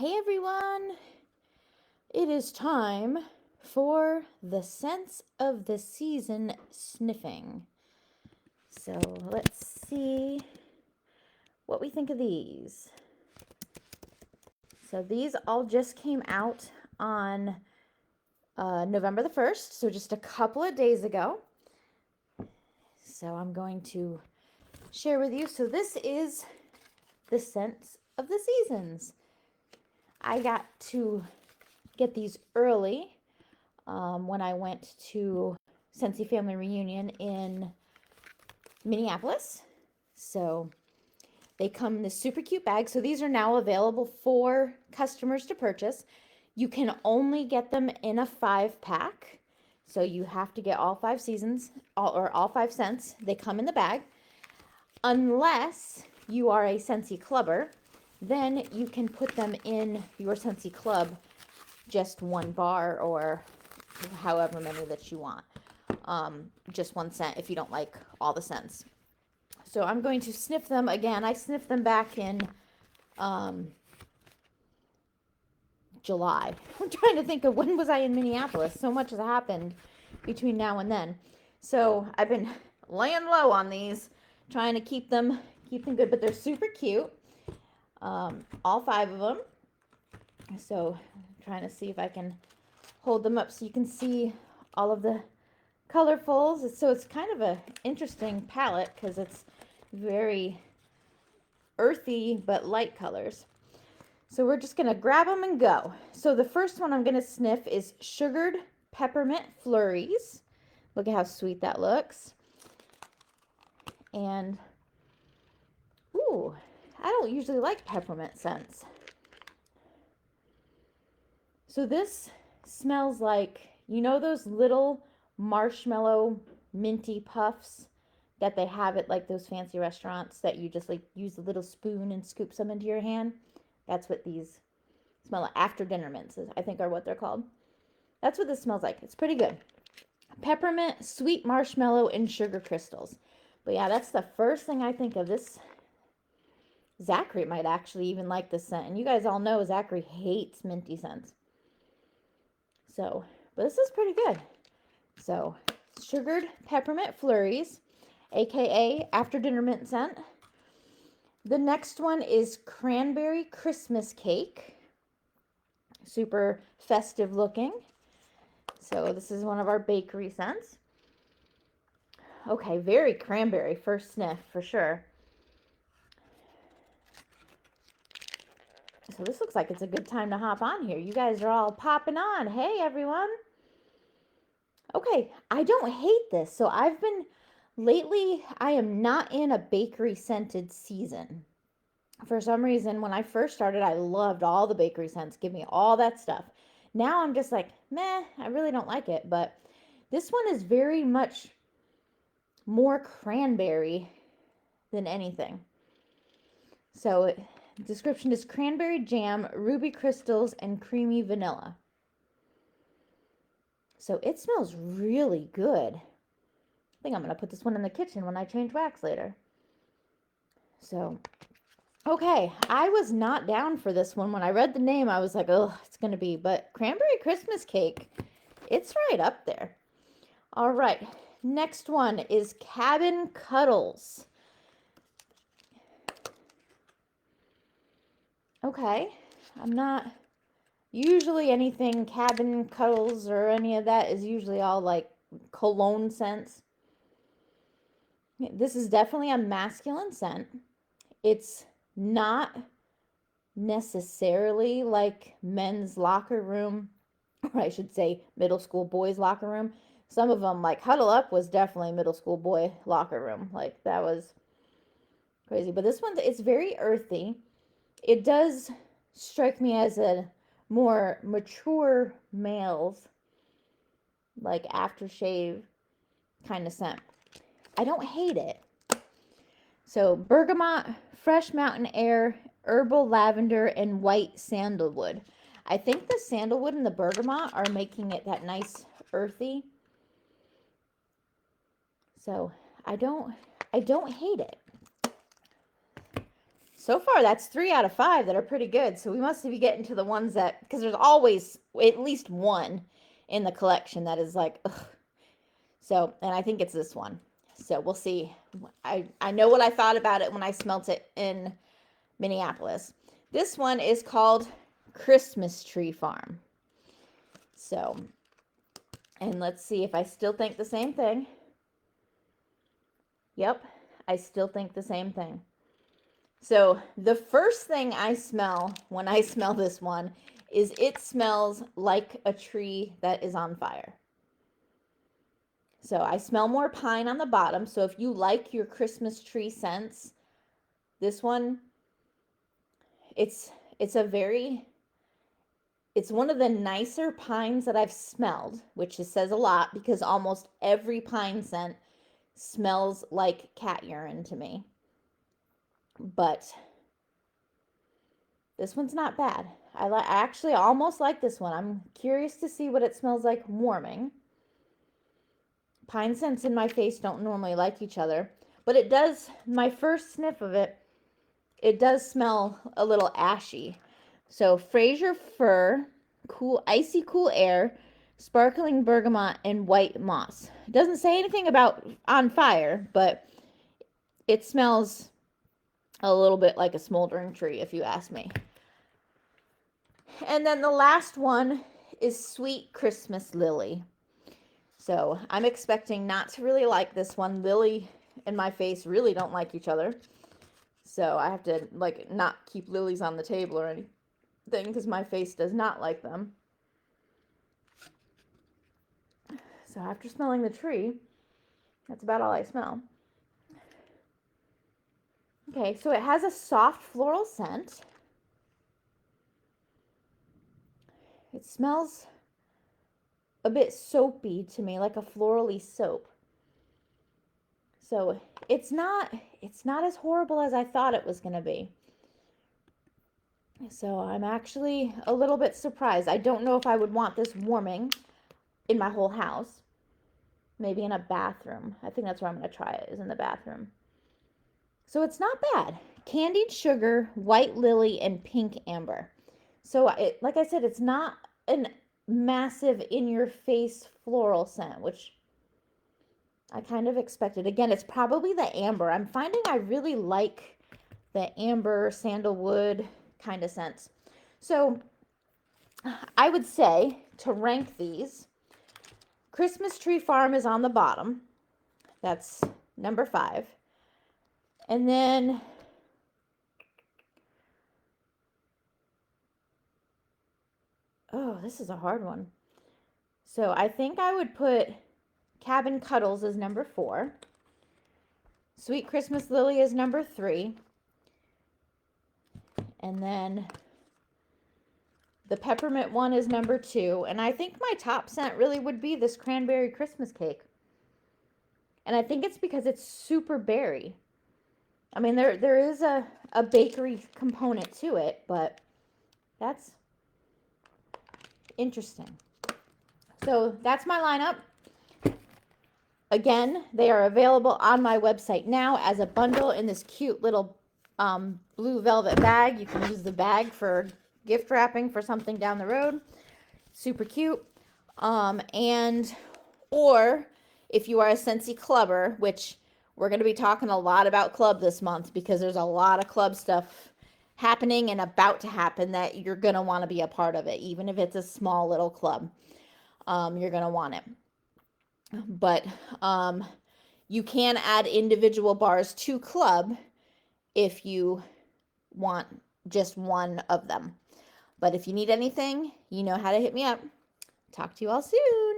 Hey everyone! It is time for the scents of the season sniffing. So let's see what we think of these. So these all just came out on November the 1st, so just a couple of days ago. So I'm going to share with you. So this is the scents of the seasons. I got to get these early when I went to Scentsy Family Reunion in Minneapolis. So they come in this super cute bag. So these are now available for customers to purchase. You can only get them in a 5-pack. So you have to get all 5 seasons or all 5 scents. They come in the bag. Unless you are a Scentsy clubber, then you can put them in your Scentsy club, just 1 bar or however many that you want. Just 1 scent if you don't like all the scents. So I'm going to sniff them again. I sniffed them back in July. I'm trying to think of when was I in Minneapolis. So much has happened between now and then. So I've been laying low on these, trying to keep them good, but they're super cute. All 5 of them. So I'm trying to see if I can hold them up so you can see all of the colorfuls. So it's kind of a interesting palette because it's very earthy but light colors. So we're just gonna grab them and go. So the first one I'm gonna sniff is Sugared Peppermint Flurries. Look at how sweet that looks. And ooh, I don't usually like peppermint scents. So this smells like, you know those little marshmallow minty puffs that they have at like those fancy restaurants that you just like use a little spoon and scoop some into your hand? That's what these smell like. After dinner mints, I think, are what they're called. That's what this smells like. It's pretty good. Peppermint, sweet marshmallow, and sugar crystals. But yeah, that's the first thing I think of. This Zachary might actually even like this scent. And you guys all know Zachary hates minty scents. So, but this is pretty good. So, Sugared Peppermint Flurries, aka After Dinner Mint Scent. The next one is Cranberry Christmas Cake. Super festive looking. So this is one of our bakery scents. Okay, very cranberry first sniff for sure. So this looks like it's a good time to hop on here. You guys are all popping on. Hey, everyone. Okay, I don't hate this. So lately, I am not in a bakery scented season. For some reason, when I first started, I loved all the bakery scents. Give me all that stuff. Now I'm just like, meh, I really don't like it. But this one is very much more cranberry than anything. So description is cranberry jam, ruby crystals, and creamy vanilla. So it smells really good. I think I'm going to put this one in the kitchen when I change wax later. So, okay, I was not down for this one. When I read the name, I was like, oh, it's going to be. But Cranberry Christmas Cake, it's right up there. All right, next one is Cabin Cuddles. Okay, I'm not... Usually anything Cabin Cuddles or any of that is usually all like cologne scents. This is definitely a masculine scent. It's not necessarily like men's locker room, or I should say middle school boys' locker room. Some of them, like Huddle Up, was definitely middle school boy locker room. Like, that was crazy. But this one, it's very earthy. It does strike me as a more mature males, like aftershave kind of scent. I don't hate it. So bergamot, fresh mountain air, herbal lavender, and white sandalwood. I think the sandalwood and the bergamot are making it that nice earthy. So I don't hate it. So far, that's 3 out of 5 that are pretty good. So we must be getting to the ones that, because there's always at least one in the collection that is like, ugh. So, and I think it's this one. So we'll see. I know what I thought about it when I smelt it in Minneapolis. This one is called Christmas Tree Farm. So, and let's see if I still think the same thing. Yep, I still think the same thing. So the first thing I smell when I smell this one is it smells like a tree that is on fire. So I smell more pine on the bottom. So if you like your Christmas tree scents, this one, it's one of the nicer pines that I've smelled, which says a lot because almost every pine scent smells like cat urine to me. But this one's not bad. I actually almost like this one. I'm curious to see what it smells like warming. Pine scents in my face don't normally like each other, but it does, my first sniff of it, it does smell a little ashy. So Fraser fir, cool, icy cool air, sparkling bergamot, and white moss. It doesn't say anything about on fire, but it smells a little bit like a smoldering tree, if you ask me. And then the last one is Sweet Christmas Lily. So I'm expecting not to really like this one. Lily and my face really don't like each other. So I have to like not keep lilies on the table or anything because my face does not like them. So after smelling the tree, that's about all I smell. Okay, so it has a soft floral scent. It smells a bit soapy to me, like a florally soap. So it's not as horrible as I thought it was going to be. So I'm actually a little bit surprised. I don't know if I would want this warming in my whole house. Maybe in a bathroom. I think that's where I'm going to try it, is in the bathroom. So it's not bad. Candied sugar, white lily, and pink amber. So like I said, it's not a massive in-your-face floral scent, which I kind of expected. Again, it's probably the amber. I'm finding I really like the amber, sandalwood kind of scents. So I would say to rank these, Christmas Tree Farm is on the bottom. That's number 5. And then oh, this is a hard one. So I think I would put Cabin Cuddles as number 4. Sweet Christmas Lily is number 3. And then the peppermint one is number 2. And I think my top scent really would be this cranberry Christmas cake. And I think it's because it's super berry. I mean, there is a bakery component to it, but that's interesting. So that's my lineup. Again, they are available on my website now as a bundle in this cute little blue velvet bag. You can use the bag for gift wrapping for something down the road. Super cute. Or if you are a Scentsy clubber, which we're going to be talking a lot about club this month because there's a lot of club stuff happening and about to happen that you're going to want to be a part of it. Even if it's a small little club, you're going to want it. But you can add individual bars to club if you want just one of them. But if you need anything, you know how to hit me up. Talk to you all soon.